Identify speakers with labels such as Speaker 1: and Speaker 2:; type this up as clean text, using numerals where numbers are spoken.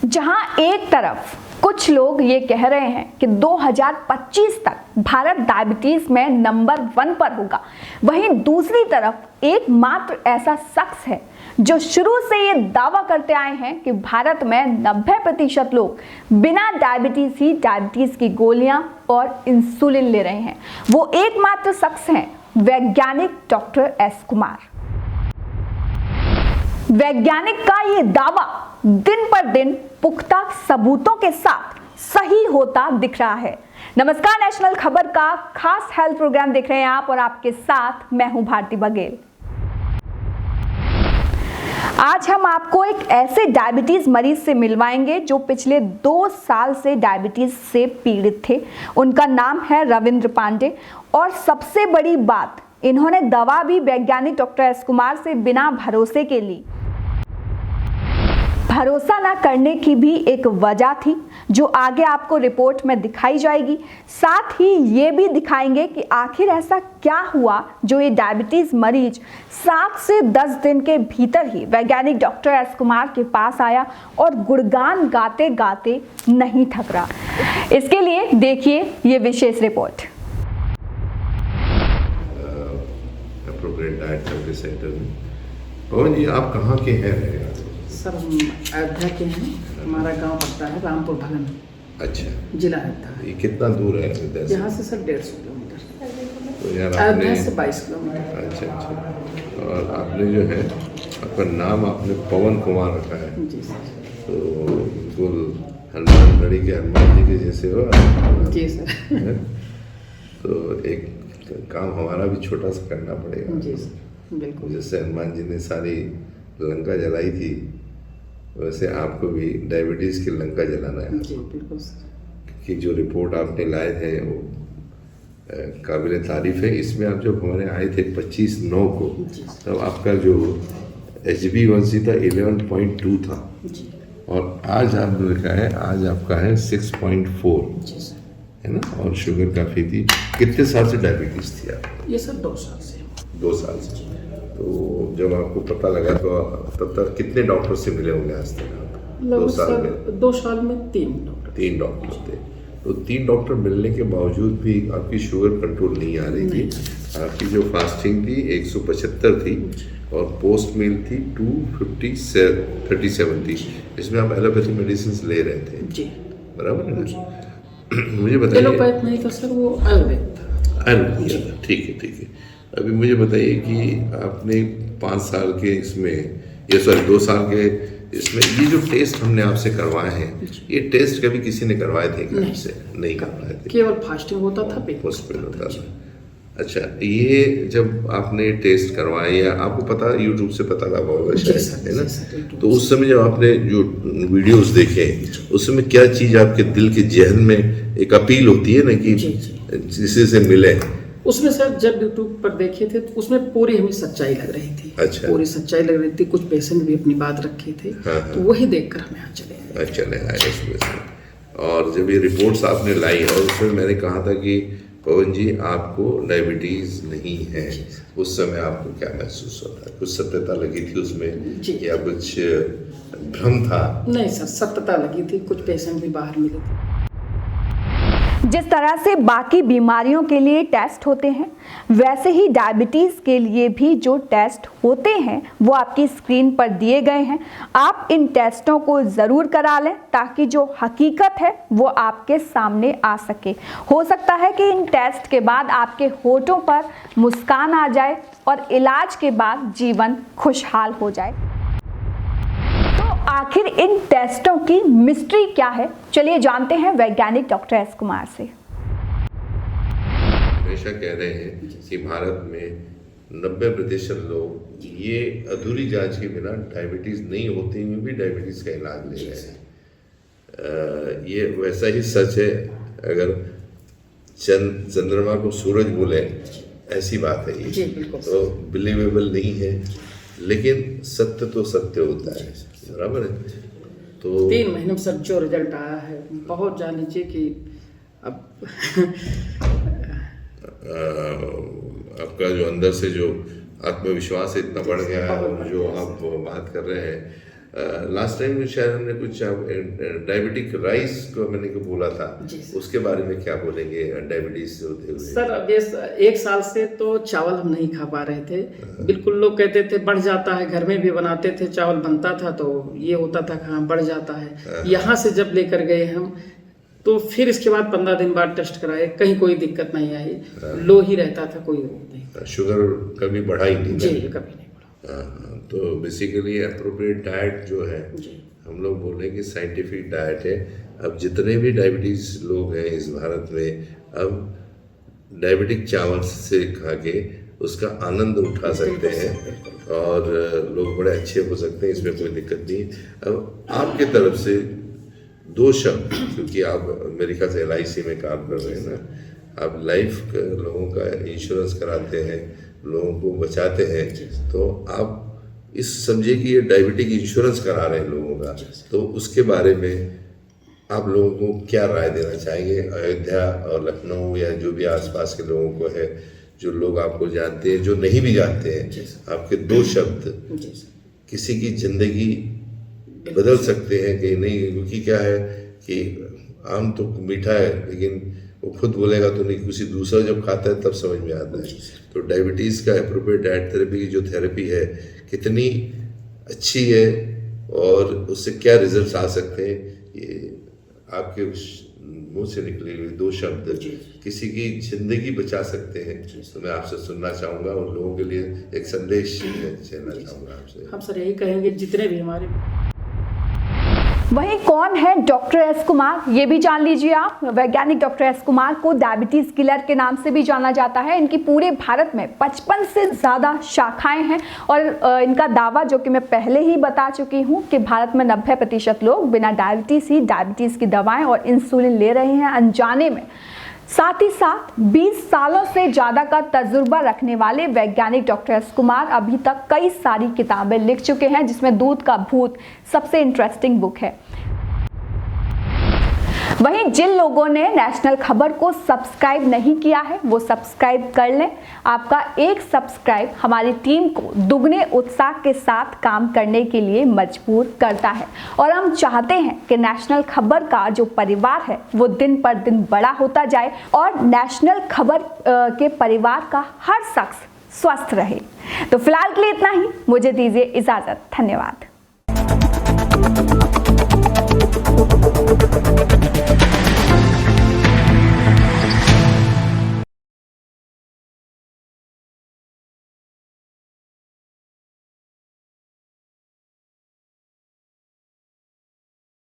Speaker 1: जहां एक तरफ कुछ लोग ये कह रहे हैं कि 2025 तक भारत डायबिटीज में नंबर 1 पर होगा, वहीं दूसरी तरफ एकमात्र ऐसा शख्स है जो शुरू से ये दावा करते आए हैं कि भारत में 90% लोग बिना डायबिटीज ही डायबिटीज की गोलियां और इंसुलिन ले रहे हैं। वो एकमात्र शख्स हैं वैज्ञानिक डॉक्टर एस कुमार। वैज्ञानिक का ये दावा दिन पर दिन पुख्ता सबूतों के साथ सही होता दिख रहा है। नमस्कार, नेशनल खबर का खास हेल्थ प्रोग्राम देख रहे हैं आप और आपके साथ मैं हूं भारती बघेल। आज हम आपको एक ऐसे डायबिटीज मरीज से मिलवाएंगे जो पिछले 2 साल से डायबिटीज से पीड़ित थे। उनका नाम है रविंद्र पांडे और सबसे बड़ी बात, इन्होंने दवा भी वैज्ञानिक डॉक्टर एस कुमार से बिना भरोसे के ली। भरोसा ना करने की भी एक वजह थी जो आगे आपको रिपोर्ट में दिखाई जाएगी। साथ ही ये भी दिखाएंगे कि आखिर ऐसा क्या हुआ जो ये डायबिटीज मरीज 7 से 10 दिन के भीतर ही वैज्ञानिक डॉक्टर एस कुमार के पास आया और गुणगान गाते गाते नहीं थक रहा। इसके लिए देखिए ये विशेष रिपोर्ट।
Speaker 2: एप्रोप्रिएट डाइट सर्विस सेंटर में। पवन जी, आप कहाँ के हैं?
Speaker 3: सर, हम अयोध्या के हैं। हमारा गांव पड़ता है रामपुर भगन।
Speaker 2: अच्छा,
Speaker 3: जिला अयोध्या।
Speaker 2: ये कितना दूर है अयोध्या से?
Speaker 3: यहाँ से सर 150 किलोमीटर।
Speaker 2: तो यार
Speaker 3: अयोध्या
Speaker 2: आपने
Speaker 3: से 22 किलोमीटर।
Speaker 2: अच्छा। और आपने जो है आपका नाम आपने पवन कुमार रखा है।
Speaker 3: जी सर।
Speaker 2: तो बिल्कुल हनुमान गढ़ी के हनुमान जी के जैसे हो।
Speaker 3: जी सर।
Speaker 2: है? तो एक काम हमारा भी छोटा सा करना पड़ेगा।
Speaker 3: जी सर, बिल्कुल।
Speaker 2: जैसे हनुमान जी ने सारी लंका जलाई थी, वैसे आपको भी डायबिटीज़ की लंका जलाना है।
Speaker 3: जी बिल्कुल सर।
Speaker 2: कि जो रिपोर्ट आपने लाए थे वो काबिल तारीफ है। इसमें आप जब हमारे आए थे 25/9 को, तब आपका जो HbA1c था 11.2 था।
Speaker 3: जी।
Speaker 2: और आज आपने लिखा है, आज आपका है 6.4,
Speaker 3: जी सर।
Speaker 2: है ना? और शुगर काफ़ी थी। कितने साल से डायबिटीज़ थी आपको?
Speaker 3: ये सर 2 साल से।
Speaker 2: 2 साल से। तो जब आपको पता लगा तो तब तक कितने डॉक्टर से मिले होंगे आज तक आप? 2 साल में?
Speaker 3: 2 साल में 3 डॉक्टर।
Speaker 2: 3 डॉक्टर थे। तो 3 डॉक्टर मिलने के बावजूद भी आपकी शुगर कंट्रोल नहीं आ रही थी। आपकी जो फास्टिंग थी 175 थी और पोस्ट मील थी 237 थी। इसमें आप एलोपैथी मेडिसिन ले रहे थे।
Speaker 3: जी
Speaker 2: बराबर है ना? मुझे बताइए।
Speaker 3: एलोपैथ नहीं था सर, वो आयुर्वेद था।
Speaker 2: आयुर्वेद था। ठीक है, ठीक है। अभी मुझे बताइए कि आपने 5 साल के इसमें 2 साल के इसमें ये जो टेस्ट हमने आपसे करवाए हैं, ये टेस्ट कभी किसी ने करवाए थे क्या आपसे? नहीं करवाए थे।
Speaker 3: केवल फास्टिंग होता था,
Speaker 2: पोस्ट में होता था। अच्छा, ये जब आपने टेस्ट करवाए या आपको पता यूट्यूब से पता लगा होगा शायद, है ना? तो उस समय जब आपने जो वीडियोस देखे, उस समय क्या चीज़ आपके दिल के जहन में एक अपील होती है ना कि किसी से मिले?
Speaker 3: उसमें सर जब यूट्यूब पर देखे थे तो उसमें पूरी हमें सच्चाई लग रही थी।
Speaker 2: अच्छा।
Speaker 3: पूरी सच्चाई लग रही थी। कुछ पेशेंट भी अपनी बात रखे थे।
Speaker 2: हाँ।
Speaker 3: तो वही देखकर हम यहाँ चले
Speaker 2: आए इसमें से। और जब ये रिपोर्ट्स आपने लाई और उसमें मैंने कहा था कि पवन जी आपको डायबिटीज़ नहीं है, उस समय आपको क्या महसूस होता है? कुछ सत्यता लगी थी उसमें या कुछ भ्रम था?
Speaker 3: नहीं सर, सत्यता लगी थी। कुछ पेशेंट भी बाहर मिले थे।
Speaker 1: जिस तरह से बाकी बीमारियों के लिए टेस्ट होते हैं, वैसे ही डायबिटीज़ के लिए भी जो टेस्ट होते हैं वो आपकी स्क्रीन पर दिए गए हैं। आप इन टेस्टों को ज़रूर करा लें ताकि जो हकीकत है वो आपके सामने आ सके। हो सकता है कि इन टेस्ट के बाद आपके होठों पर मुस्कान आ जाए और इलाज के बाद जीवन खुशहाल हो जाए। आखिर इन टेस्टों की मिस्ट्री क्या है, चलिए जानते हैं वैज्ञानिक डॉक्टर एस कुमार से।
Speaker 2: हमेशा कह रहे हैं कि भारत में 90% लोग ये अधूरी जांच के बिना डायबिटीज नहीं होते हुए भी डायबिटीज का इलाज ले रहे हैं। ये वैसा ही सच है, अगर चंद्रमा को सूरज बोले ऐसी बात है ये। तो बिलीवेबल नहीं है, लेकिन सत्य तो सत्य होता है। बराबर है। तो
Speaker 3: 3 महीने में सर जो रिजल्ट आया है, बहुत जान लीजिए कि अब
Speaker 2: आपका जो अंदर से जो आत्मविश्वास इतना बढ़ गया है और जो आप बात कर रहे हैं लास्ट टाइम शायद हमने कुछ डायबिटिक राइस को मैंने को बोला था, उसके बारे में क्या बोलेंगे डायबिटीज होते हुए?
Speaker 3: सर अब ये 1 साल से तो चावल हम नहीं खा पा रहे थे, बिल्कुल लोग कहते थे बढ़ जाता है, घर में भी बनाते थे, चावल बनता था तो ये होता था कि हाँ बढ़ जाता है। यहाँ से जब लेकर गए हम तो फिर इसके बाद 15 दिन बाद टेस्ट कराए, कहीं कोई दिक्कत नहीं आई, लो ही रहता था, कोई नहीं।
Speaker 2: शुगर कभी बढ़ा ही नहीं?
Speaker 3: जी कभी नहीं बढ़ा।
Speaker 2: तो बेसिकली अप्रोप्रिएट डाइट जो है, हम लोग बोल रहे हैं कि साइंटिफिक डाइट है। अब जितने भी डायबिटीज लोग हैं इस भारत में, अब डायबिटिक चावल से खा के उसका आनंद उठा सकते हैं और लोग बड़े अच्छे हो सकते हैं, इसमें कोई दिक्कत नहीं। अब आपके तरफ से 2 शब्द, क्योंकि आप मेरे ख्याल से LIC में काम कर रहे हैं ना, आप लाइफ लोगों का इंश्योरेंस कराते हैं, लोगों को बचाते हैं, तो आप इस समझिए कि ये डायबिटिक इंश्योरेंस करा रहे हैं लोगों का, तो उसके बारे में आप लोगों को क्या राय देना चाहेंगे? अयोध्या और लखनऊ या जो भी आसपास के लोगों को है, जो लोग आपको जानते हैं, जो नहीं भी जानते हैं, आपके 2 शब्द किसी की जिंदगी बदल सकते हैं कि नहीं? क्योंकि क्या है कि आम तो मीठा है, लेकिन वो खुद बोलेगा तो नहीं, किसी दूसरा जब खाता है तब समझ में आता है। तो डायबिटीज़ का एप्रोप्रिएट डाइट थेरेपी की जो थेरेपी है कितनी अच्छी है और उससे क्या रिजल्ट्स आ सकते हैं, ये आपके मुंह से निकले हुए 2 शब्द किसी की जिंदगी बचा सकते हैं। तो मैं आपसे सुनना चाहूँगा, उन लोगों के लिए एक संदेश देना चाहूँगा आपसे।
Speaker 3: हम सर यही कहेंगे, जितने भी हमारे
Speaker 1: वहीं कौन है डॉक्टर एस कुमार, ये भी जान लीजिए आप। वैज्ञानिक डॉक्टर एस कुमार को डायबिटीज किलर के नाम से भी जाना जाता है। इनकी पूरे भारत में 55 से ज़्यादा शाखाएं हैं और इनका दावा, जो कि मैं पहले ही बता चुकी हूँ, कि भारत में 90% लोग बिना डायबिटीज़ ही डायबिटीज़ की दवाएं और इंसुलिन ले रहे हैं अनजाने में। साथ ही साथ 20 सालों से ज़्यादा का तजुर्बा रखने वाले वैज्ञानिक डॉक्टर एस कुमार अभी तक कई सारी किताबें लिख चुके हैं, जिसमें दूध का भूत सबसे इंटरेस्टिंग बुक है। वहीं जिन लोगों ने नेशनल खबर को सब्सक्राइब नहीं किया है वो सब्सक्राइब कर लें। आपका एक सब्सक्राइब हमारी टीम को दुगने उत्साह के साथ काम करने के लिए मजबूर करता है और हम चाहते हैं कि नेशनल खबर का जो परिवार है वो दिन पर दिन बड़ा होता जाए और नेशनल खबर के परिवार का हर शख्स स्वस्थ रहे। तो फिलहाल के लिए इतना ही, मुझे दीजिए इजाजत। धन्यवाद।